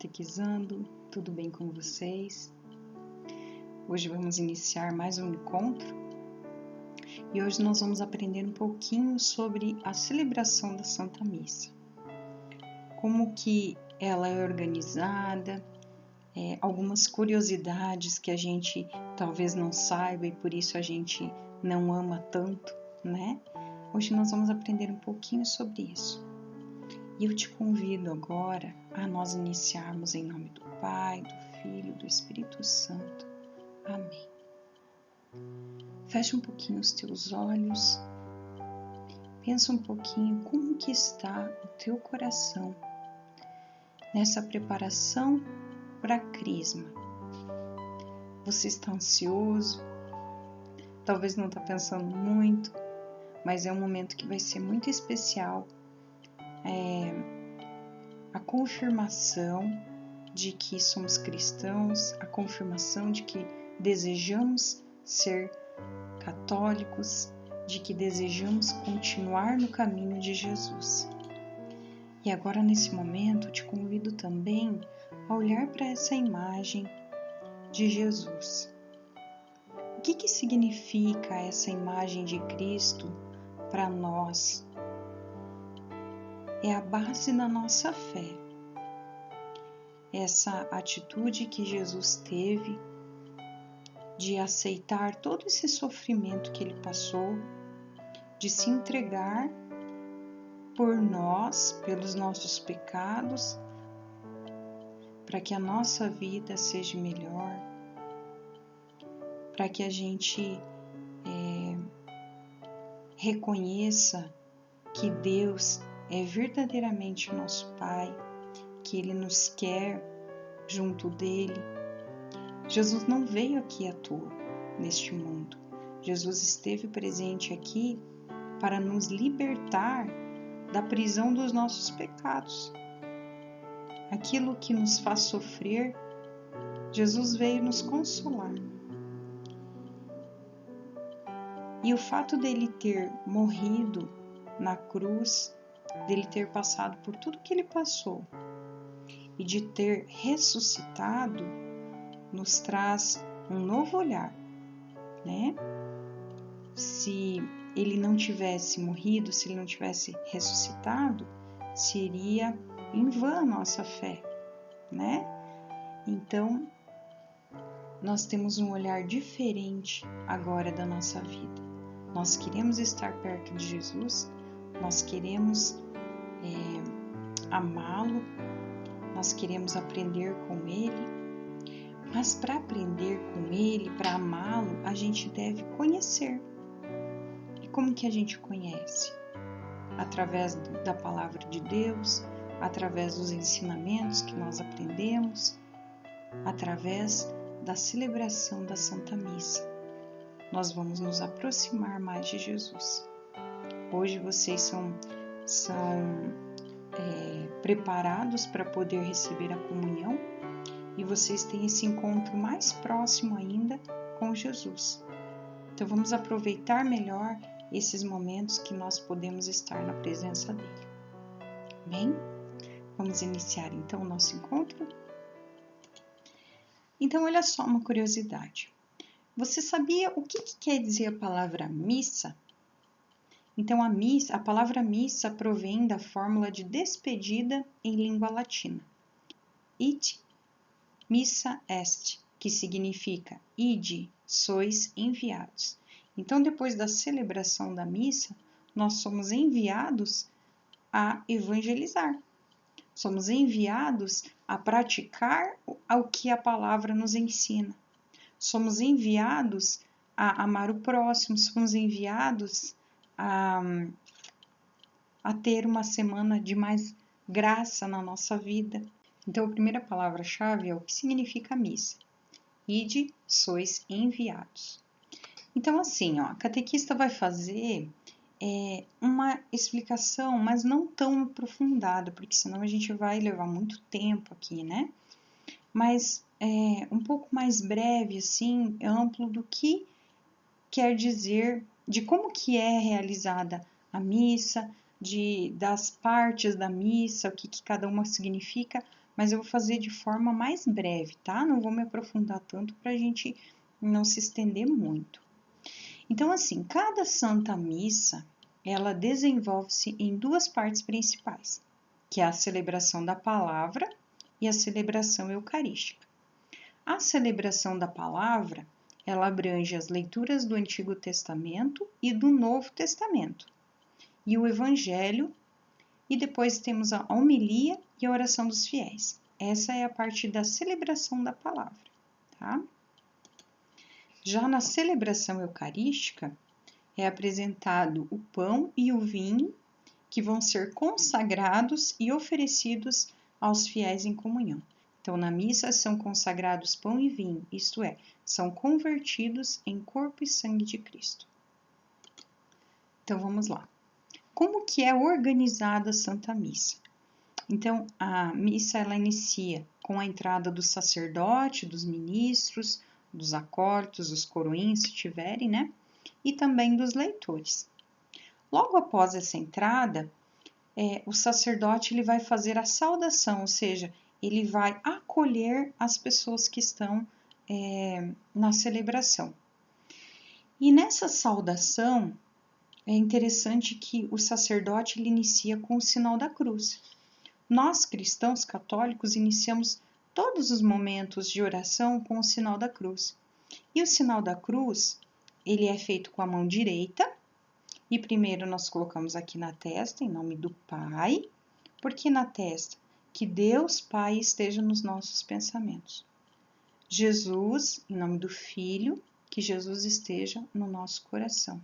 Catequizando, tudo bem com vocês? Hoje vamos iniciar mais um encontro e hoje nós vamos aprender um pouquinho sobre a celebração da Santa Missa. Como que ela é organizada, algumas curiosidades que a gente talvez não saiba e por isso a gente não ama tanto, né? Hoje nós vamos aprender um pouquinho sobre isso. E eu te convido agora a nós iniciarmos em nome do Pai, do Filho, do Espírito Santo. Amém. Feche um pouquinho os teus olhos. Pensa um pouquinho como que está o teu coração nessa preparação para a Crisma. Você está ansioso? Talvez não está pensando muito, mas é um momento que vai ser muito especial. A confirmação de que somos cristãos, a confirmação de que desejamos ser católicos, de que desejamos continuar no caminho de Jesus. E agora, nesse momento, eu te convido também a olhar para essa imagem de Jesus. O que significa essa imagem de Cristo para nós? É a base da nossa fé. Essa atitude que Jesus teve de aceitar todo esse sofrimento que ele passou, de se entregar por nós, pelos nossos pecados, para que a nossa vida seja melhor, para que a gente reconheça que Deus é verdadeiramente o nosso Pai, que Ele nos quer junto dEle. Jesus não veio aqui à toa neste mundo. Jesus esteve presente aqui para nos libertar da prisão dos nossos pecados. Aquilo que nos faz sofrer, Jesus veio nos consolar. E o fato dele ter morrido na cruz, dele ter passado por tudo que ele passou e de ter ressuscitado, nos traz um novo olhar, né? Se ele não tivesse morrido, se ele não tivesse ressuscitado, seria em vão a nossa fé, né? Então, nós temos um olhar diferente agora da nossa vida. Nós queremos estar perto de Jesus, nós queremos amá-lo, nós queremos aprender com Ele, mas para aprender com Ele, para amá-lo, a gente deve conhecer. E como que a gente conhece? Através da palavra de Deus, através dos ensinamentos que nós aprendemos, através da celebração da Santa Missa. Nós vamos nos aproximar mais de Jesus. Hoje vocês são preparados para poder receber a comunhão e vocês têm esse encontro mais próximo ainda com Jesus. Então vamos aproveitar melhor esses momentos que nós podemos estar na presença dele. Bem, vamos iniciar então o nosso encontro? Então olha só uma curiosidade. Você sabia o que quer dizer a palavra missa? Então a palavra missa provém da fórmula de despedida em língua latina. Id missa est, que significa ide, sois enviados. Então depois da celebração da missa, nós somos enviados a evangelizar. Somos enviados a praticar o que a palavra nos ensina. Somos enviados a amar o próximo, somos enviados a ter uma semana de mais graça na nossa vida. Então, a primeira palavra-chave é o que significa missa. Ide, sois enviados. Então, assim, a catequista vai fazer uma explicação, mas não tão aprofundada, porque senão a gente vai levar muito tempo aqui, né? Mas um pouco mais breve, assim, amplo do que quer dizer, de como que é realizada a missa, das partes da missa, o que cada uma significa, mas eu vou fazer de forma mais breve, tá? Não vou me aprofundar tanto para a gente não se estender muito. Então, assim, cada Santa Missa, ela desenvolve-se em duas partes principais, que é a celebração da palavra e a celebração eucarística. A celebração da palavra, ela abrange as leituras do Antigo Testamento e do Novo Testamento, e o Evangelho, e depois temos a homilia e a oração dos fiéis. Essa é a parte da celebração da palavra, tá? Já na celebração eucarística, é apresentado o pão e o vinho, que vão ser consagrados e oferecidos aos fiéis em comunhão. Então, na missa são consagrados pão e vinho, isto é, são convertidos em corpo e sangue de Cristo. Então, vamos lá. Como que é organizada a Santa Missa? Então, a missa ela inicia com a entrada do sacerdote, dos ministros, dos acólitos, dos coroinhos, se tiverem, né? E também dos leitores. Logo após essa entrada, o sacerdote ele vai fazer a saudação, ou seja, ele vai acolher as pessoas que estão na celebração. E nessa saudação, é interessante que o sacerdote ele inicia com o sinal da cruz. Nós, cristãos católicos, iniciamos todos os momentos de oração com o sinal da cruz. E o sinal da cruz, ele é feito com a mão direita, e primeiro nós colocamos aqui na testa, em nome do Pai, porque na testa, que Deus Pai esteja nos nossos pensamentos. Jesus, em nome do Filho, que Jesus esteja no nosso coração.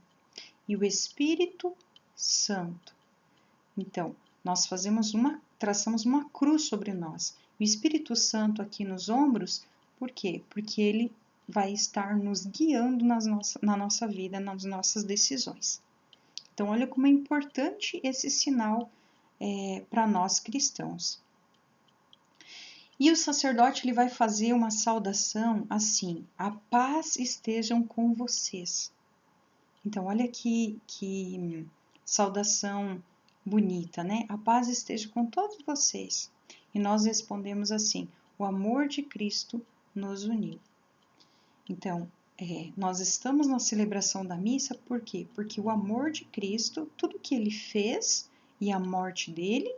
E o Espírito Santo. Então, nós traçamos uma cruz sobre nós. O Espírito Santo aqui nos ombros, por quê? Porque ele vai estar nos guiando na nossa vida, nas nossas decisões. Então, olha como é importante esse sinal para nós cristãos. E o sacerdote ele vai fazer uma saudação assim: a paz estejam com vocês. Então, olha que saudação bonita, né? A paz esteja com todos vocês. E nós respondemos assim: o amor de Cristo nos uniu. Então, nós estamos na celebração da missa, por quê? Porque o amor de Cristo, tudo que ele fez e a morte dele,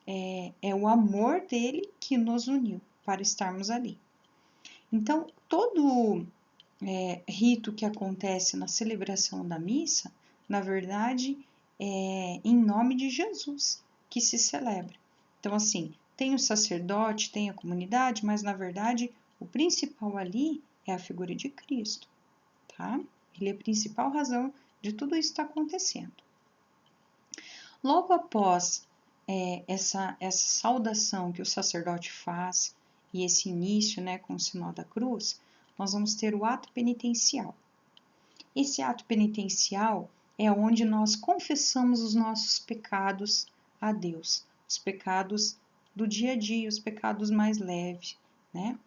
é o amor dele que nos uniu para estarmos ali. Então, todo rito que acontece na celebração da missa, na verdade, é em nome de Jesus que se celebra. Então, assim, tem o sacerdote, tem a comunidade, mas na verdade o principal ali é a figura de Cristo, tá? Ele é a principal razão de tudo isso estar acontecendo. Logo após essa saudação que o sacerdote faz e esse início, né, com o sinal da cruz, nós vamos ter o ato penitencial. Esse ato penitencial é onde nós confessamos os nossos pecados a Deus, os pecados do dia a dia, os pecados mais leves, né?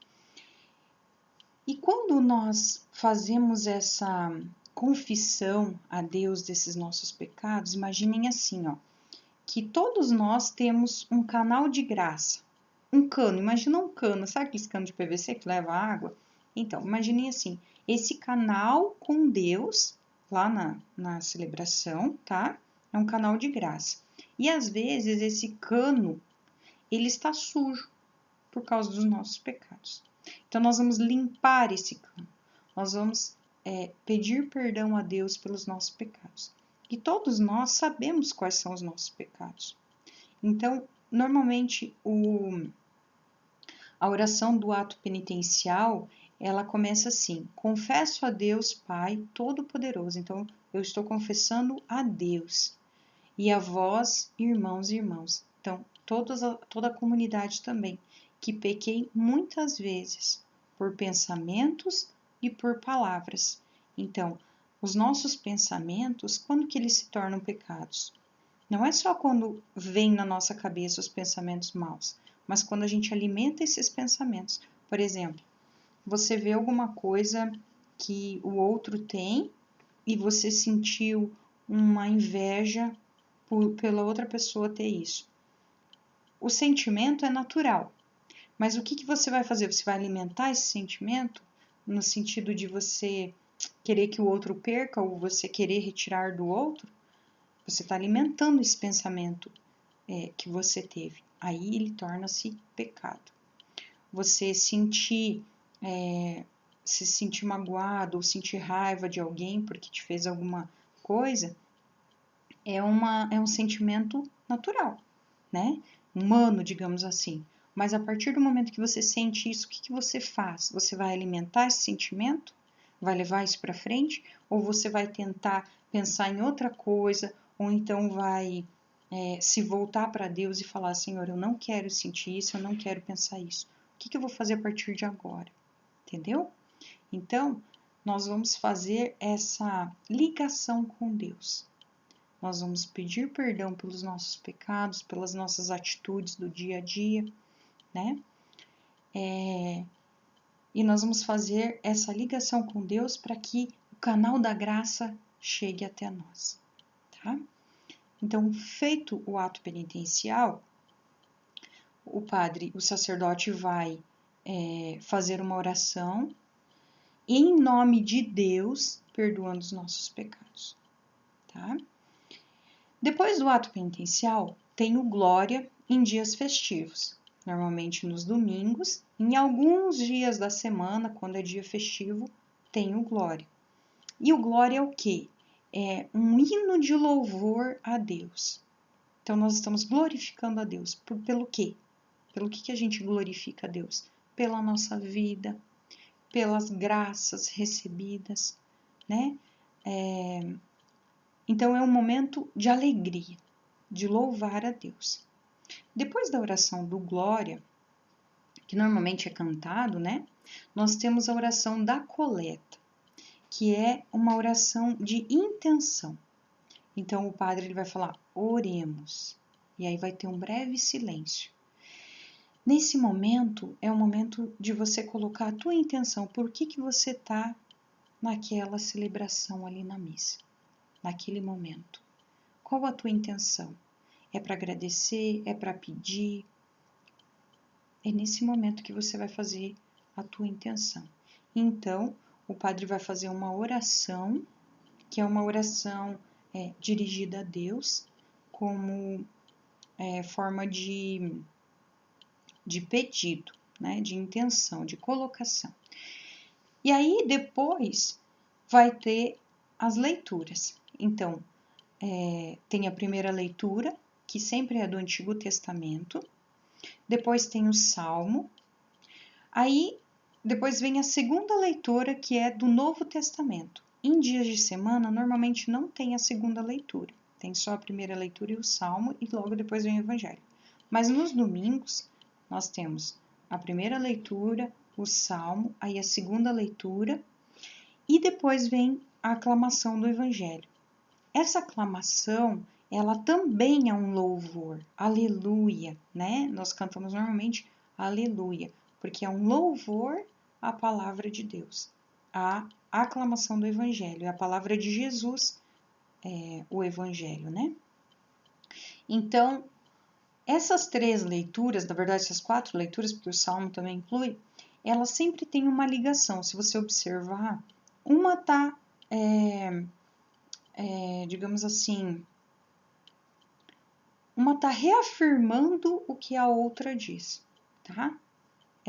E quando nós fazemos essa confissão a Deus desses nossos pecados, imaginem assim, ó, que todos nós temos um canal de graça, um cano, imagina um cano, sabe aquele cano de PVC que leva água? Então, imaginem assim, esse canal com Deus, lá na celebração, tá? É um canal de graça. E às vezes esse cano, ele está sujo por causa dos nossos pecados. Então, nós vamos limpar esse cano. Nós vamos pedir perdão a Deus pelos nossos pecados. E todos nós sabemos quais são os nossos pecados. Então, normalmente, a oração do ato penitencial, ela começa assim: confesso a Deus Pai Todo-Poderoso. Então, eu estou confessando a Deus. E a vós, irmãos e irmãs. Então, toda a comunidade também, que pequei muitas vezes por pensamentos e por palavras. Então, os nossos pensamentos, quando que eles se tornam pecados? Não é só quando vem na nossa cabeça os pensamentos maus, mas quando a gente alimenta esses pensamentos. Por exemplo, você vê alguma coisa que o outro tem e você sentiu uma inveja pela outra pessoa ter isso. O sentimento é natural, Mas o que que você vai fazer? Você vai alimentar esse sentimento no sentido de você querer que o outro perca ou você querer retirar do outro? Você está alimentando esse pensamento que você teve. Aí ele torna-se pecado. Você se sentir magoado ou sentir raiva de alguém porque te fez alguma coisa é um sentimento natural, né? Humano, digamos assim. Mas a partir do momento que você sente isso, o que que você faz? Você vai alimentar esse sentimento? Vai levar isso para frente? Ou você vai tentar pensar em outra coisa? Ou então vai se voltar para Deus e falar: Senhor, eu não quero sentir isso, eu não quero pensar isso. O que que eu vou fazer a partir de agora? Entendeu? Então, nós vamos fazer essa ligação com Deus. Nós vamos pedir perdão pelos nossos pecados, pelas nossas atitudes do dia a dia, né? E nós vamos fazer essa ligação com Deus para que o canal da graça chegue até nós, tá? Então, feito o ato penitencial, o sacerdote vai fazer uma oração em nome de Deus, perdoando os nossos pecados, tá? Depois do ato penitencial, tem o glória em dias festivos, normalmente nos domingos, em alguns dias da semana, quando é dia festivo, tem o glória. E o glória é o quê? É um hino de louvor a Deus. Então, nós estamos glorificando a Deus. Pelo quê? Pelo que a gente glorifica a Deus? Pela nossa vida, pelas graças recebidas, né? Então, é um momento de alegria, de louvar a Deus. Depois da oração do glória, que normalmente é cantado, né? Nós temos a oração da coleta, que é uma oração de intenção. Então, o padre ele vai falar, oremos. E aí vai ter um breve silêncio. Nesse momento, é o momento de você colocar a tua intenção. Por que você está naquela celebração ali na missa? Naquele momento. Qual a tua intenção? É para agradecer? É para pedir? É nesse momento que você vai fazer a tua intenção. Então, o padre vai fazer uma oração, que é uma oração dirigida a Deus, como forma de pedido, né? De intenção, de colocação. E aí, depois, vai ter as leituras. Então, tem a primeira leitura, que sempre é do Antigo Testamento. Depois tem o Salmo. Aí, depois vem a segunda leitura, que é do Novo Testamento. Em dias de semana, normalmente não tem a segunda leitura. Tem só a primeira leitura e o Salmo, e logo depois vem o Evangelho. Mas nos domingos, nós temos a primeira leitura, o Salmo, aí a segunda leitura, e depois vem a aclamação do Evangelho. Essa aclamação, ela também é um louvor, aleluia, né? Nós cantamos normalmente aleluia, porque é um louvor à palavra de Deus, a aclamação do Evangelho, é a palavra de Jesus, o Evangelho, né? Então, essas 3 leituras, na verdade essas 4 leituras, porque o Salmo também inclui, elas sempre têm uma ligação. Se você observar, uma está, digamos assim, uma está reafirmando o que a outra diz, tá?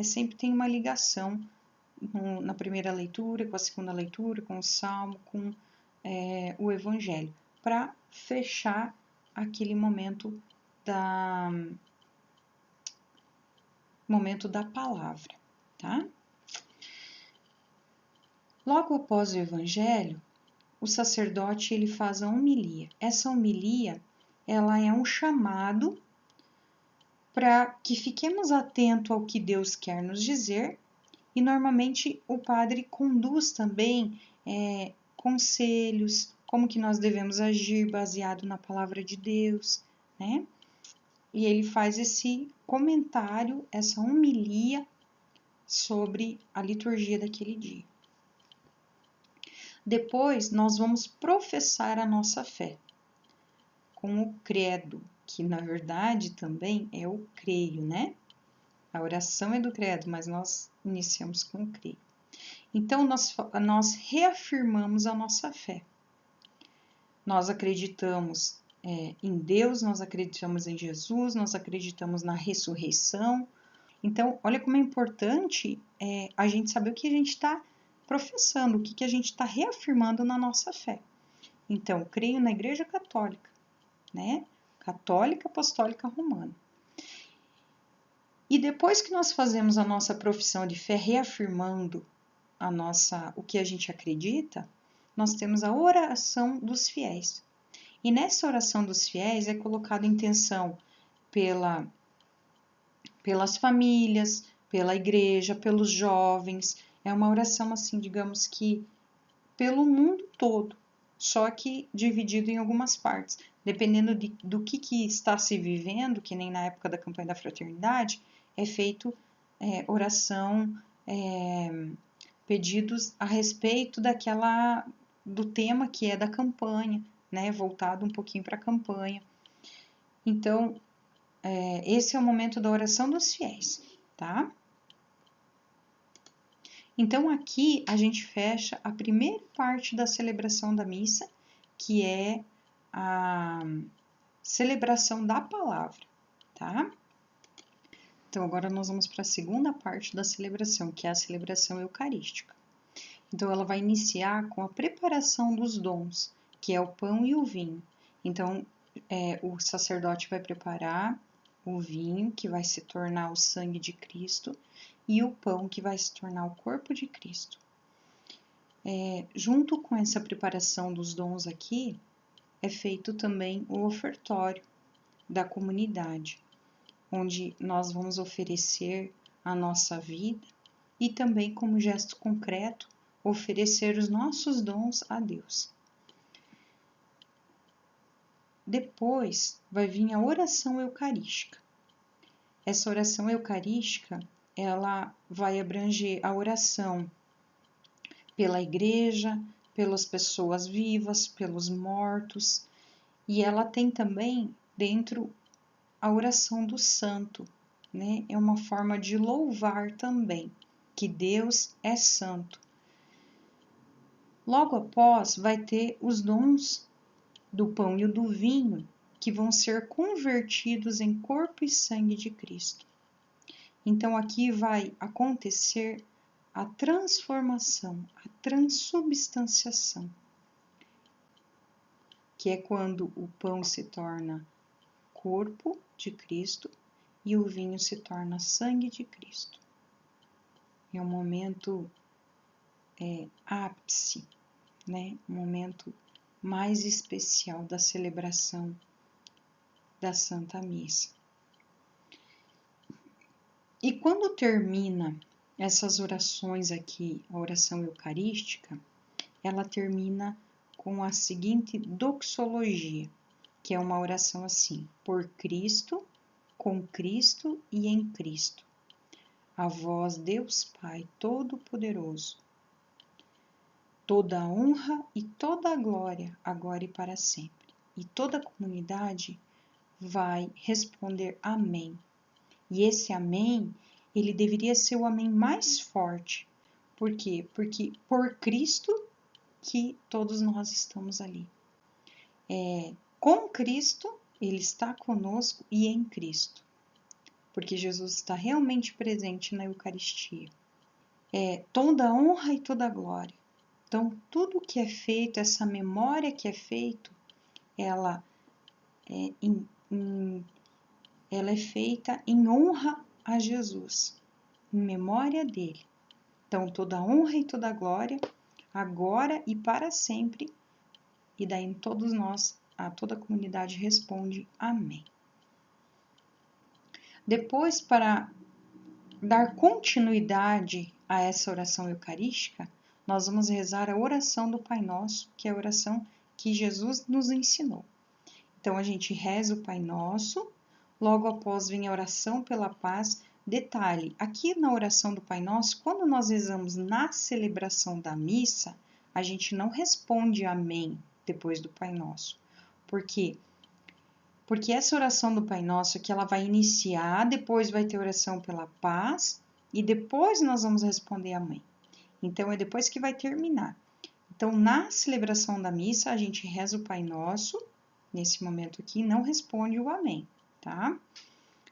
Sempre tem uma ligação na primeira leitura, com a segunda leitura, com o Salmo, com o Evangelho, para fechar aquele momento da palavra, tá? Logo após o Evangelho, o sacerdote ele faz a homilia. Essa homilia, ela é um chamado para que fiquemos atentos ao que Deus quer nos dizer, e normalmente o padre conduz também conselhos, como que nós devemos agir baseado na palavra de Deus, né? E ele faz esse comentário, essa homilia sobre a liturgia daquele dia. Depois, nós vamos professar a nossa fé com o credo, que na verdade também é o creio, né? A oração é do credo, mas nós iniciamos com o creio. Então, nós reafirmamos a nossa fé. Nós acreditamos em Deus, nós acreditamos em Jesus, nós acreditamos na ressurreição. Então, olha como é importante a gente saber o que a gente está professando, o que a gente está reafirmando na nossa fé. Então, creio na Igreja Católica, né? Católica Apostólica Romana. E depois que nós fazemos a nossa profissão de fé, reafirmando o que a gente acredita, nós temos a oração dos fiéis. E nessa oração dos fiéis é colocada intenção pelas famílias, pela igreja, pelos jovens. É uma oração assim, digamos que pelo mundo todo, só que dividido em algumas partes. Dependendo do que está se vivendo, que nem na época da campanha da fraternidade, é feito oração, pedidos a respeito do tema que é da campanha, né, voltado um pouquinho para a campanha. Então, esse é o momento da oração dos fiéis, tá? Então, aqui a gente fecha a primeira parte da celebração da missa, que é a celebração da palavra, tá? Então, agora nós vamos para a segunda parte da celebração, que é a celebração eucarística. Então, ela vai iniciar com a preparação dos dons, que é o pão e o vinho. Então, o sacerdote vai preparar o vinho, que vai se tornar o sangue de Cristo, e o pão, que vai se tornar o corpo de Cristo. Junto com essa preparação dos dons aqui, é feito também o ofertório da comunidade, onde nós vamos oferecer a nossa vida e também, como gesto concreto, oferecer os nossos dons a Deus. Depois vai vir a oração eucarística. Essa oração eucarística, ela vai abranger a oração pela igreja, pelas pessoas vivas, pelos mortos, e ela tem também dentro a oração do santo, né? É uma forma de louvar também que Deus é santo. Logo após vai ter os dons do pão e do vinho, que vão ser convertidos em corpo e sangue de Cristo. Então aqui vai acontecer a transformação, a transubstanciação, que é quando o pão se torna corpo de Cristo e o vinho se torna sangue de Cristo. É um momento ápice, né? Um momento mais especial da celebração da Santa Missa. E quando termina essas orações aqui, a oração eucarística, ela termina com a seguinte doxologia, que é uma oração assim: por Cristo, com Cristo e em Cristo. A vós, Deus Pai Todo-Poderoso, toda a honra e toda a glória, agora e para sempre. E toda a comunidade vai responder amém. E esse amém, ele deveria ser o amém mais forte. Por quê? Porque por Cristo que todos nós estamos ali. Com Cristo, ele está conosco e em Cristo. Porque Jesus está realmente presente na Eucaristia. Toda a honra e toda a glória. Então, tudo que é feito, essa memória que é feito, ela é feita em honra a Jesus, em memória dele. Então, toda a honra e toda a glória, agora e para sempre. E daí todos nós, toda a comunidade responde amém. Depois, para dar continuidade a essa oração eucarística, nós vamos rezar a oração do Pai Nosso, que é a oração que Jesus nos ensinou. Então, a gente reza o Pai Nosso, logo após vem a oração pela paz. Detalhe, aqui na oração do Pai Nosso, quando nós rezamos na celebração da missa, a gente não responde amém depois do Pai Nosso. Por quê? Porque essa oração do Pai Nosso que ela vai iniciar, depois vai ter oração pela paz e depois nós vamos responder amém. Então é depois que vai terminar. Então na celebração da missa a gente reza o Pai Nosso, nesse momento aqui não responde o amém, tá?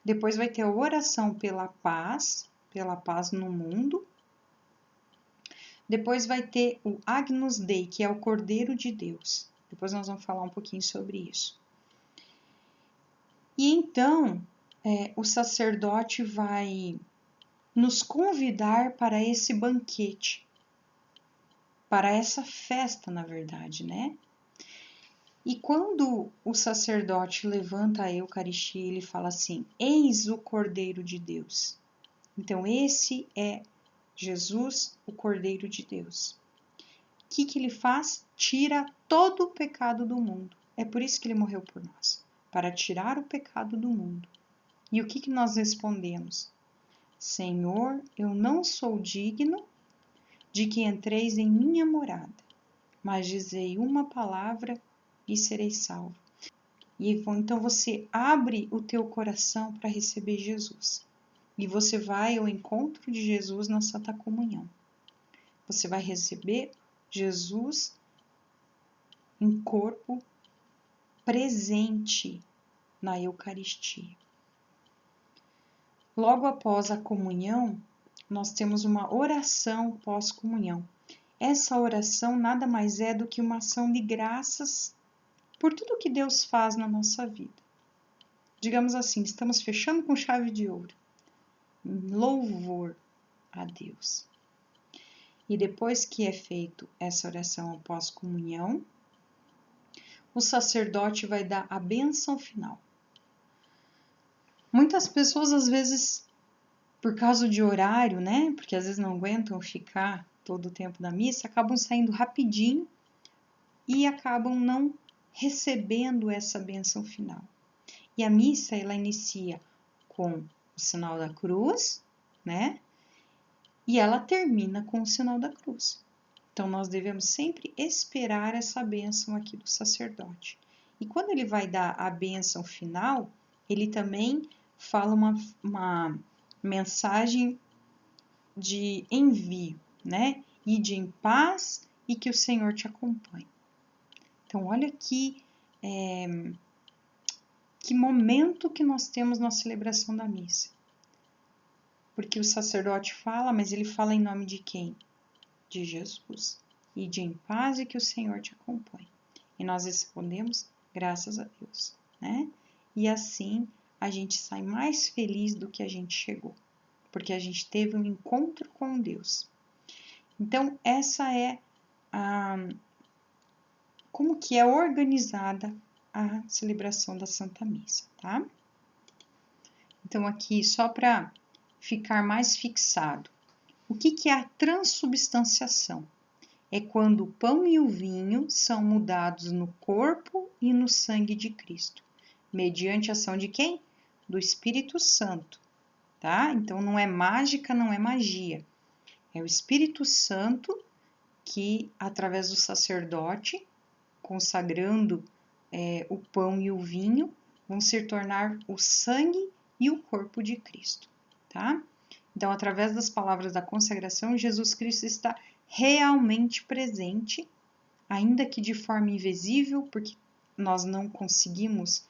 Depois vai ter a oração pela paz no mundo. Depois vai ter o Agnus Dei, que é o Cordeiro de Deus. Depois nós vamos falar um pouquinho sobre isso. E então, o sacerdote vai nos convidar para esse banquete, para essa festa, na verdade, né? E quando o sacerdote levanta a Eucaristia, ele fala assim: Eis o Cordeiro de Deus. Então, esse é Jesus, o Cordeiro de Deus. O que ele faz? Tira todo o pecado do mundo. É por isso que ele morreu por nós, para tirar o pecado do mundo. E o que nós respondemos? Senhor, eu não sou digno de que entreis em minha morada, mas dizei uma palavra e serei salvo. E então você abre o teu coração para receber Jesus. E você vai ao encontro de Jesus na Santa Comunhão. Você vai receber Jesus em corpo presente na Eucaristia. Logo após a comunhão, nós temos uma oração pós-comunhão. Essa oração nada mais é do que uma ação de graças por tudo que Deus faz na nossa vida. Digamos assim, estamos fechando com chave de ouro. Louvor a Deus. E depois que é feito essa oração pós-comunhão, o sacerdote vai dar a bênção final. Muitas pessoas, às vezes, por causa de horário, né? Porque às vezes não aguentam ficar todo o tempo da missa, acabam saindo rapidinho e acabam não recebendo essa bênção final. E a missa, ela inicia com o sinal da cruz, né? E ela termina com o sinal da cruz. Então, nós devemos sempre esperar essa bênção aqui do sacerdote. E quando ele vai dar a bênção final, ele também fala uma mensagem de envio, né? Ide em paz e que o Senhor te acompanhe. Então, olha aqui que momento que nós temos na celebração da missa. Porque o sacerdote fala, mas ele fala em nome de quem? De Jesus. Ide em paz e que o Senhor te acompanhe. E nós respondemos, graças a Deus, né? E assim a gente sai mais feliz do que a gente chegou, porque a gente teve um encontro com Deus. Então, essa é como que é organizada a celebração da Santa Missa, tá? Então, aqui, só para ficar mais fixado, o que é a transubstanciação? É quando o pão e o vinho são mudados no corpo e no sangue de Cristo, mediante a ação de quem? Do Espírito Santo, tá? Então, não é mágica, não é magia. É o Espírito Santo que, através do sacerdote, consagrando o pão e o vinho, vão se tornar o sangue e o corpo de Cristo, tá? Então, através das palavras da consagração, Jesus Cristo está realmente presente, ainda que de forma invisível, porque nós não conseguimos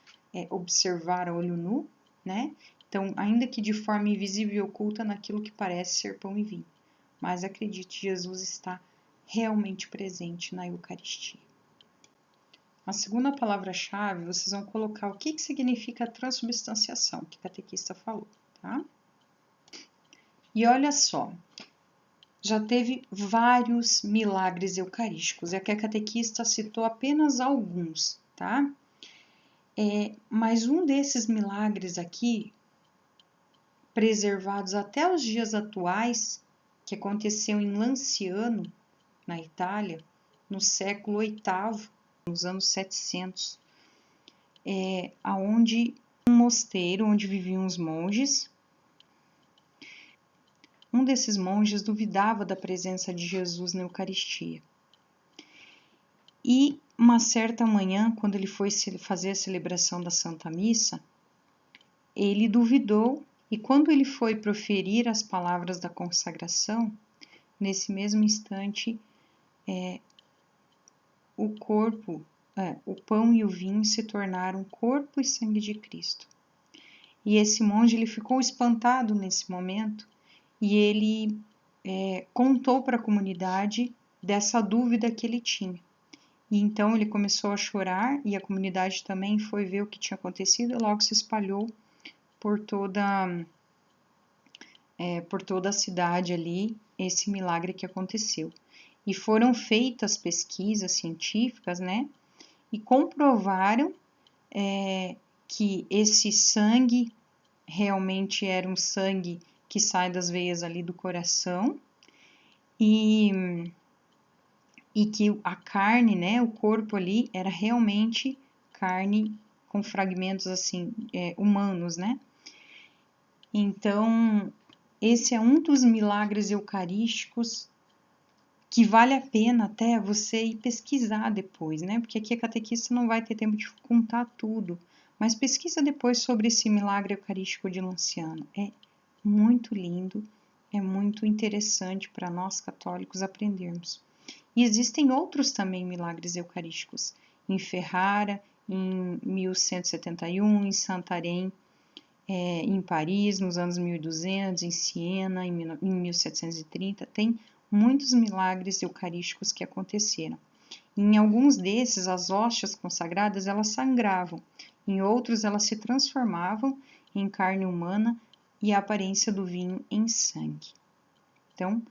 observar a olho nu, né? Então, ainda que de forma invisível e oculta naquilo que parece ser pão e vinho. Mas acredite, Jesus está realmente presente na Eucaristia. A segunda palavra-chave, vocês vão colocar o que significa a transubstanciação, que a catequista falou, tá? E olha só, já teve vários milagres eucarísticos, é que a catequista citou apenas alguns, tá? Mas um desses milagres aqui, preservados até os dias atuais, que aconteceu em Lanciano, na Itália, no século VIII, nos anos 700, aonde um mosteiro onde viviam os monges. Um desses monges duvidava da presença de Jesus na Eucaristia. E uma certa manhã, quando ele foi fazer a celebração da Santa Missa, ele duvidou e quando ele foi proferir as palavras da consagração, nesse mesmo instante, o pão e o vinho se tornaram corpo e sangue de Cristo. E esse monge ele ficou espantado nesse momento e ele contou para a comunidade dessa dúvida que ele tinha. E então ele começou a chorar e a comunidade também foi ver o que tinha acontecido e logo se espalhou por toda a cidade ali esse milagre que aconteceu. E foram feitas pesquisas científicas, né? E comprovaram que esse sangue realmente era um sangue que sai das veias ali do coração e que a carne, né, o corpo ali era realmente carne com fragmentos assim humanos, né? Então esse é um dos milagres eucarísticos que vale a pena até você ir pesquisar depois, né? Porque aqui a catequista não vai ter tempo de contar tudo, mas pesquisa depois sobre esse milagre eucarístico de Lanciano. É muito lindo, é muito interessante para nós católicos aprendermos. E existem outros também milagres eucarísticos, em Ferrara, em 1171, em Santarém, em Paris, nos anos 1200, em Siena, em 1730, tem muitos milagres eucarísticos que aconteceram. Em alguns desses, as hóstias consagradas, elas sangravam, em outros, elas se transformavam em carne humana e a aparência do vinho em sangue. Então,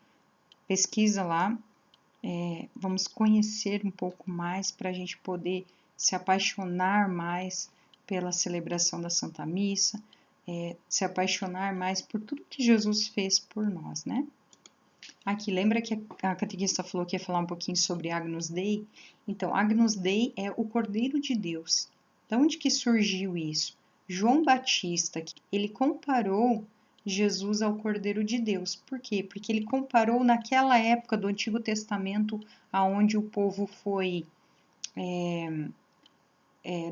pesquisa lá, vamos conhecer um pouco mais para a gente poder se apaixonar mais pela celebração da Santa Missa, se apaixonar mais por tudo que Jesus fez por nós, né? Aqui, lembra que a catequista falou que ia falar um pouquinho sobre Agnus Dei? Então, Agnus Dei é o Cordeiro de Deus. De onde que surgiu isso? João Batista, ele comparou Jesus ao Cordeiro de Deus. Por quê? Porque ele comparou naquela época do Antigo Testamento, aonde o povo foi...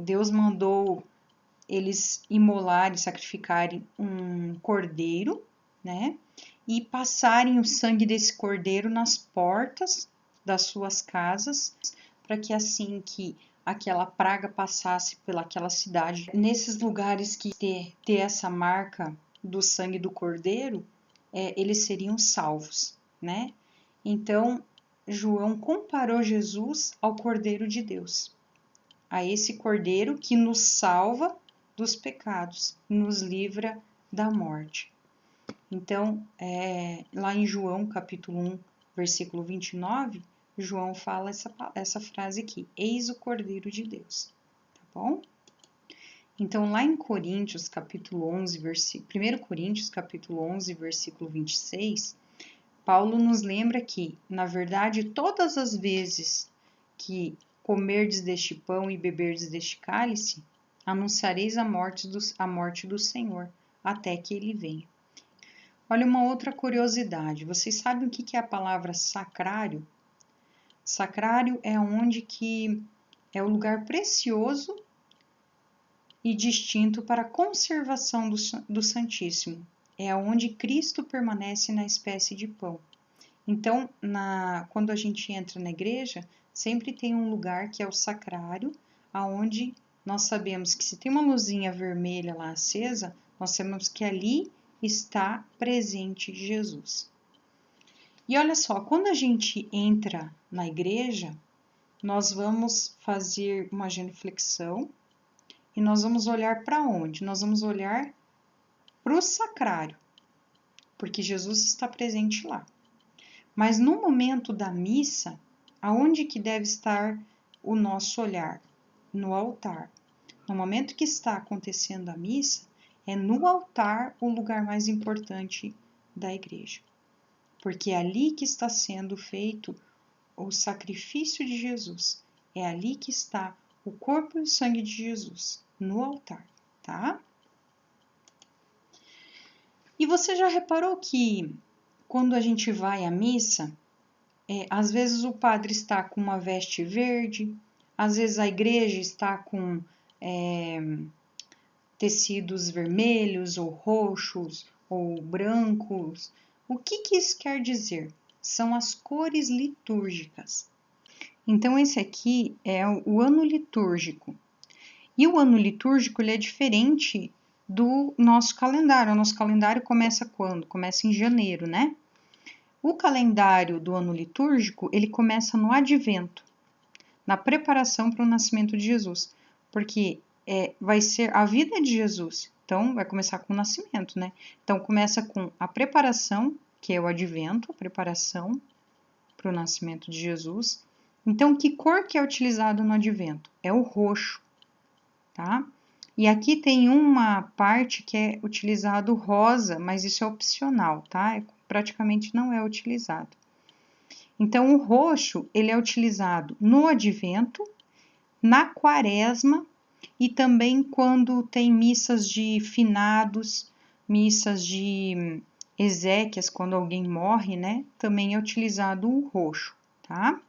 Deus mandou eles imolarem, sacrificarem um cordeiro, né? E passarem o sangue desse cordeiro nas portas das suas casas, para que assim que aquela praga passasse pelaquela cidade, nesses lugares que ter essa marca do sangue do cordeiro, eles seriam salvos, né? Então, João comparou Jesus ao Cordeiro de Deus, a esse Cordeiro que nos salva dos pecados, nos livra da morte. Então, lá em João, capítulo 1, versículo 29, João fala essa frase aqui, eis o Cordeiro de Deus, tá bom? Então, lá em Coríntios, capítulo 11, 1 Coríntios, capítulo 11, versículo 26, Paulo nos lembra que, na verdade, todas as vezes que comerdes deste pão e beberdes deste cálice, anunciareis a morte do Senhor, até que ele venha. Olha uma outra curiosidade, vocês sabem o que é a palavra sacrário? Sacrário é onde que é o lugar precioso e distinto para a conservação do Santíssimo. É onde Cristo permanece na espécie de pão. Então, quando a gente entra na igreja, sempre tem um lugar que é o sacrário, aonde nós sabemos que se tem uma luzinha vermelha lá acesa, nós sabemos que ali está presente Jesus. E olha só, quando a gente entra na igreja, nós vamos fazer uma genuflexão e nós vamos olhar para onde? Nós vamos olhar para o sacrário, porque Jesus está presente lá. Mas no momento da missa, aonde que deve estar o nosso olhar? No altar. No momento que está acontecendo a missa, é no altar o lugar mais importante da igreja. Porque é ali que está sendo feito o sacrifício de Jesus. É ali que está o corpo e o sangue de Jesus, no altar, tá? E você já reparou que quando a gente vai à missa, às vezes o padre está com uma veste verde, às vezes a igreja está com tecidos vermelhos ou roxos ou brancos. O que isso quer dizer? São as cores litúrgicas. Então, esse aqui é o ano litúrgico. E o ano litúrgico ele é diferente do nosso calendário. O nosso calendário começa quando? Começa em janeiro, né? O calendário do ano litúrgico, ele começa no advento, na preparação para o nascimento de Jesus. Porque vai ser a vida de Jesus. Então, vai começar com o nascimento, né? Então, começa com a preparação, que é o advento, a preparação para o nascimento de Jesus. Então, que cor que é utilizado no advento? É o roxo, tá? E aqui tem uma parte que é utilizado rosa, mas isso é opcional, tá? Praticamente não é utilizado. Então, o roxo, ele é utilizado no advento, na quaresma e também quando tem missas de finados, missas de exéquias, quando alguém morre, né? Também é utilizado o roxo, tá?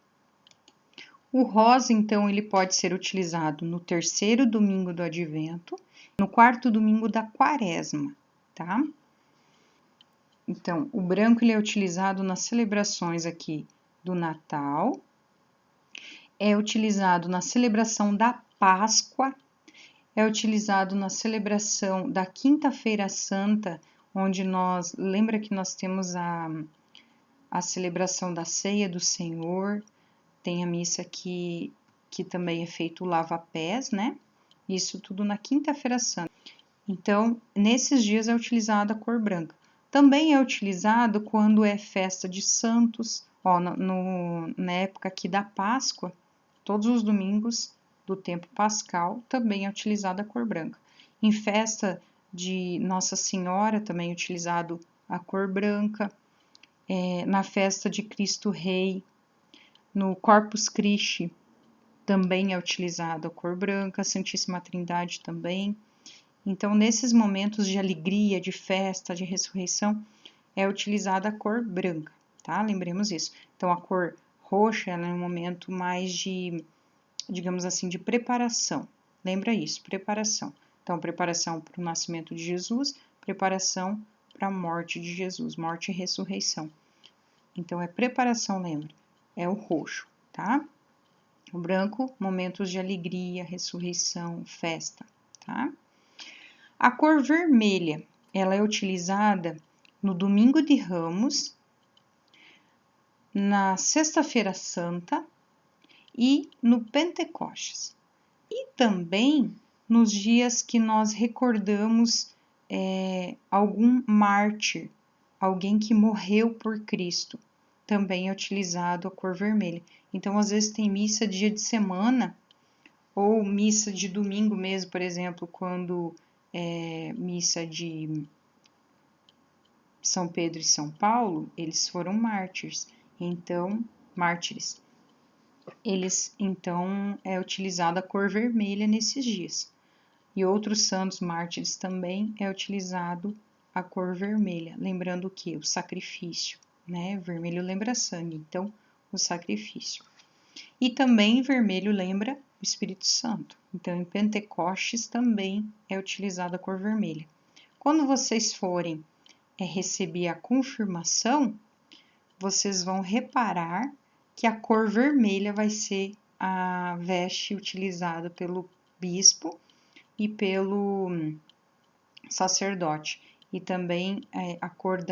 O rosa, então, ele pode ser utilizado no terceiro domingo do advento, no quarto domingo da quaresma, tá? Então, o branco ele é utilizado nas celebrações aqui do Natal, é utilizado na celebração da Páscoa, é utilizado na celebração da Quinta-feira Santa, onde lembra que nós temos a celebração da Ceia do Senhor, tem a missa que também é feito o lava-pés, né? Isso tudo na Quinta-feira Santa. Então, nesses dias é utilizada a cor branca. Também é utilizado quando é festa de santos, na época aqui da Páscoa, todos os domingos do tempo pascal, também é utilizada a cor branca. Em festa de Nossa Senhora, também é utilizado a cor branca. Na festa de Cristo Rei, no Corpus Christi, também é utilizado a cor branca, a Santíssima Trindade também. Então, nesses momentos de alegria, de festa, de ressurreição, é utilizada a cor branca, tá? Lembremos isso. Então, a cor roxa, ela é um momento mais de, digamos assim, de preparação. Lembra isso, preparação. Então, preparação para o nascimento de Jesus, preparação para a morte de Jesus, morte e ressurreição. Então, é preparação, lembra? É o roxo, tá? O branco, momentos de alegria, ressurreição, festa, tá? A cor vermelha, ela é utilizada no Domingo de Ramos, na Sexta-feira Santa e no Pentecostes. E também nos dias que nós recordamos algum mártir, alguém que morreu por Cristo, também é utilizado a cor vermelha. Então, às vezes tem missa dia de semana, ou missa de domingo mesmo, por exemplo, quando missa de São Pedro e São Paulo, eles foram mártires. Então, então, é utilizada a cor vermelha nesses dias. E outros santos mártires também é utilizado a cor vermelha, lembrando o que? O sacrifício, né? Vermelho lembra sangue, então, o sacrifício. E também vermelho lembra o Espírito Santo. Então, em Pentecostes também é utilizada a cor vermelha. Quando vocês forem receber a confirmação, vocês vão reparar que a cor vermelha vai ser a veste utilizada pelo bispo e pelo sacerdote. E também a cor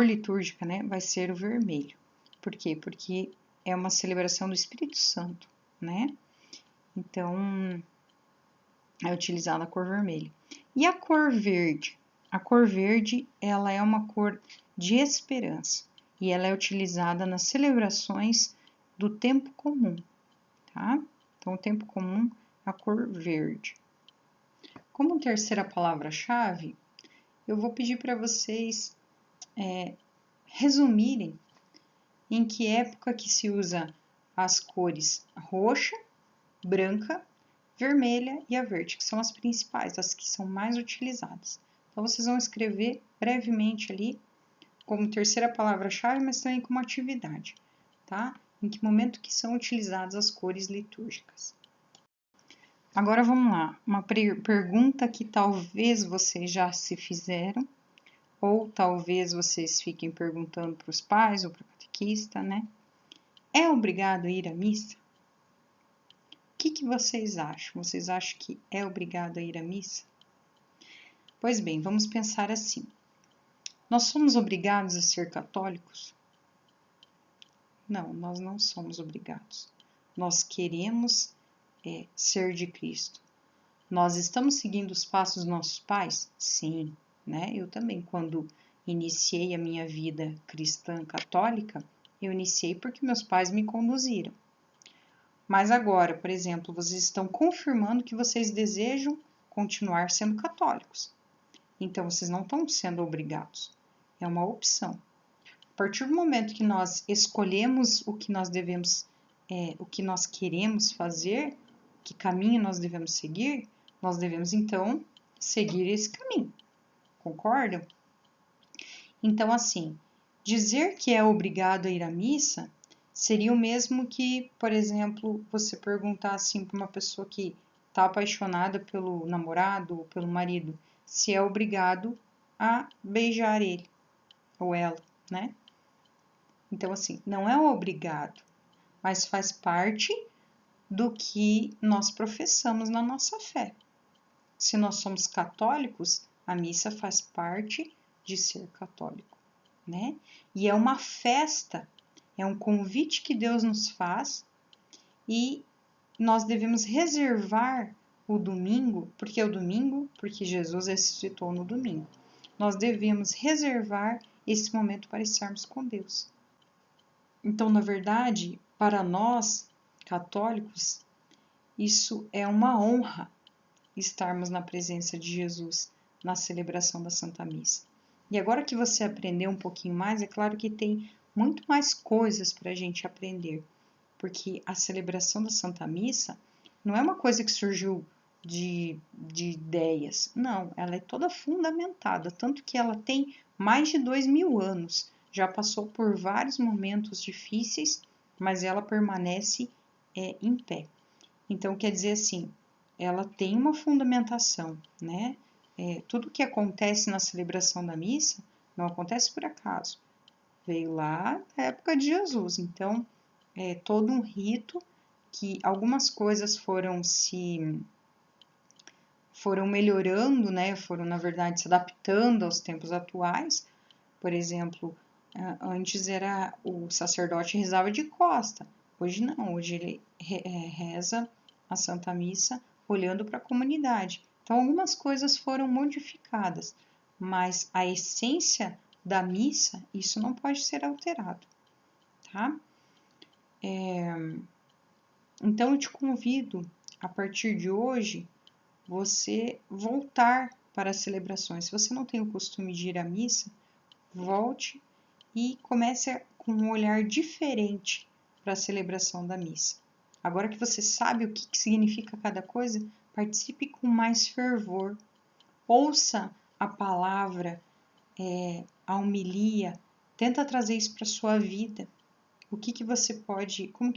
litúrgica, né, vai ser o vermelho. Por quê? Porque é uma celebração do Espírito Santo, né? Então, é utilizada a cor vermelha. E a cor verde? A cor verde, ela é uma cor de esperança e ela é utilizada nas celebrações do tempo comum, tá? Então, o tempo comum, a cor verde. Como terceira palavra-chave, eu vou pedir para vocês resumirem em que época que se usa as cores roxa, branca, vermelha e a verde, que são as principais, as que são mais utilizadas. Então, vocês vão escrever brevemente ali como terceira palavra-chave, mas também como atividade, tá? Em que momento que são utilizadas as cores litúrgicas. Agora vamos lá, uma pergunta que talvez vocês já se fizeram, ou talvez vocês fiquem perguntando para os pais ou para o catequista, né? É obrigado a ir à missa? O que vocês acham? Vocês acham que é obrigado a ir à missa? Pois bem, vamos pensar assim. Nós somos obrigados a ser católicos? Não, nós não somos obrigados. Nós queremos ser de Cristo. Nós estamos seguindo os passos dos nossos pais? Sim, né? Eu também, quando iniciei a minha vida cristã católica, eu iniciei porque meus pais me conduziram. Mas agora, por exemplo, vocês estão confirmando que vocês desejam continuar sendo católicos. Então, vocês não estão sendo obrigados. É uma opção. A partir do momento que nós escolhemos o que nós devemos, o que nós queremos fazer, que caminho nós devemos seguir, nós devemos então seguir esse caminho. Concordam? Então, assim, dizer que é obrigado a ir à missa seria o mesmo que, por exemplo, você perguntar assim para uma pessoa que está apaixonada pelo namorado ou pelo marido, se é obrigado a beijar ele ou ela, né? Então, assim, não é obrigado, mas faz parte do que nós professamos na nossa fé. Se nós somos católicos, a missa faz parte de ser católico, né? E é uma festa, é um convite que Deus nos faz e nós devemos reservar o domingo, porque é o domingo, porque Jesus ressuscitou no domingo. Nós devemos reservar esse momento para estarmos com Deus. Então, na verdade, para nós, católicos, isso é uma honra estarmos na presença de Jesus na celebração da Santa Missa. E agora que você aprendeu um pouquinho mais, é claro que tem muito mais coisas para a gente aprender, porque a celebração da Santa Missa não é uma coisa que surgiu de ideias, não, ela é toda fundamentada, tanto que ela tem mais de 2000 anos, já passou por vários momentos difíceis, mas ela permanece em pé. Então, quer dizer assim, ela tem uma fundamentação, né? Tudo que acontece na celebração da missa não acontece por acaso. Veio lá da época de Jesus. Então, é todo um rito que algumas coisas foram melhorando, né? Foram, na verdade, se adaptando aos tempos atuais. Por exemplo, antes era o sacerdote rezava de costa. Hoje não, hoje ele reza a Santa Missa olhando para a comunidade. Então, algumas coisas foram modificadas, mas a essência da missa, isso não pode ser alterado, tá? Então, eu te convido, a partir de hoje, você voltar para as celebrações. Se você não tem o costume de ir à missa, volte e comece com um olhar diferente para a celebração da missa. Agora que você sabe o que significa cada coisa, participe com mais fervor. Ouça a palavra, a homilia, tenta trazer isso para a sua vida. Como que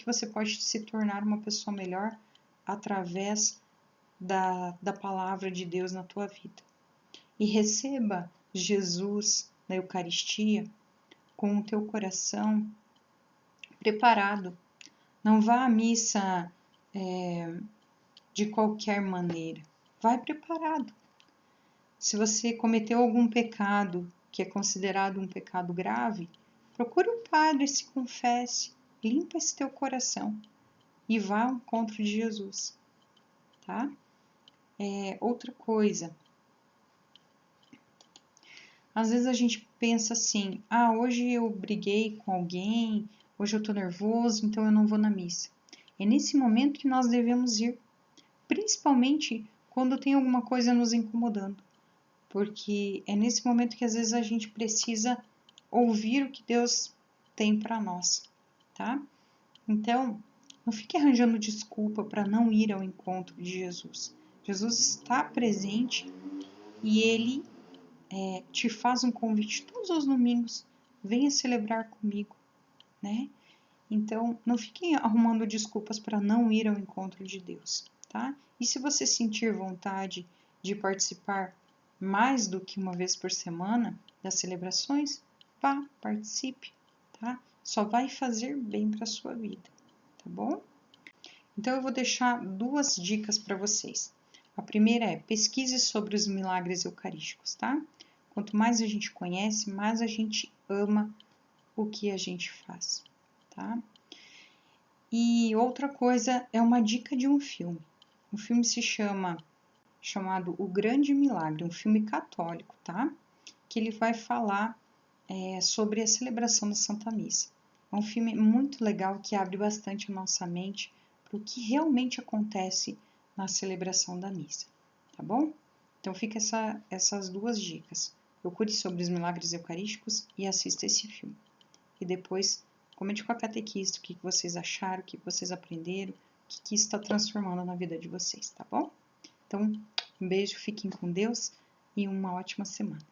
você pode se tornar uma pessoa melhor através da palavra de Deus na tua vida. E receba Jesus na Eucaristia com o teu coração preparado. Não vá à missa de qualquer maneira. Vai preparado. Se você cometeu algum pecado que é considerado um pecado grave, procure um padre, se confesse, limpa esse teu coração e vá ao encontro de Jesus, tá? Outra coisa, às vezes a gente pensa assim, hoje eu briguei com alguém, hoje eu tô nervoso, então eu não vou na missa. É nesse momento que nós devemos ir, principalmente quando tem alguma coisa nos incomodando, porque é nesse momento que às vezes a gente precisa ouvir o que Deus tem para nós, tá? Então, não fique arranjando desculpa para não ir ao encontro de Jesus. Jesus está presente e ele te faz um convite todos os domingos venha celebrar comigo, né? Então, não fiquem arrumando desculpas para não ir ao encontro de Deus, tá? E se você sentir vontade de participar mais do que uma vez por semana das celebrações, vá, participe, tá? Só vai fazer bem para a sua vida, tá bom? Então, eu vou deixar duas dicas para vocês. A primeira é pesquise sobre os milagres eucarísticos, tá? Quanto mais a gente conhece, mais a gente ama o que a gente faz, tá? E outra coisa é uma dica de um filme. O filme se chamado O Grande Milagre, um filme católico, tá? Que ele vai falar sobre a celebração da Santa Missa. É um filme muito legal que abre bastante a nossa mente para o que realmente acontece na celebração da missa, tá bom? Então fica essas duas dicas. Procure sobre os milagres eucarísticos e assista esse filme. E depois comente com a catequista o que vocês acharam, o que vocês aprenderam, o que está transformando na vida de vocês, tá bom? Então, um beijo, fiquem com Deus e uma ótima semana.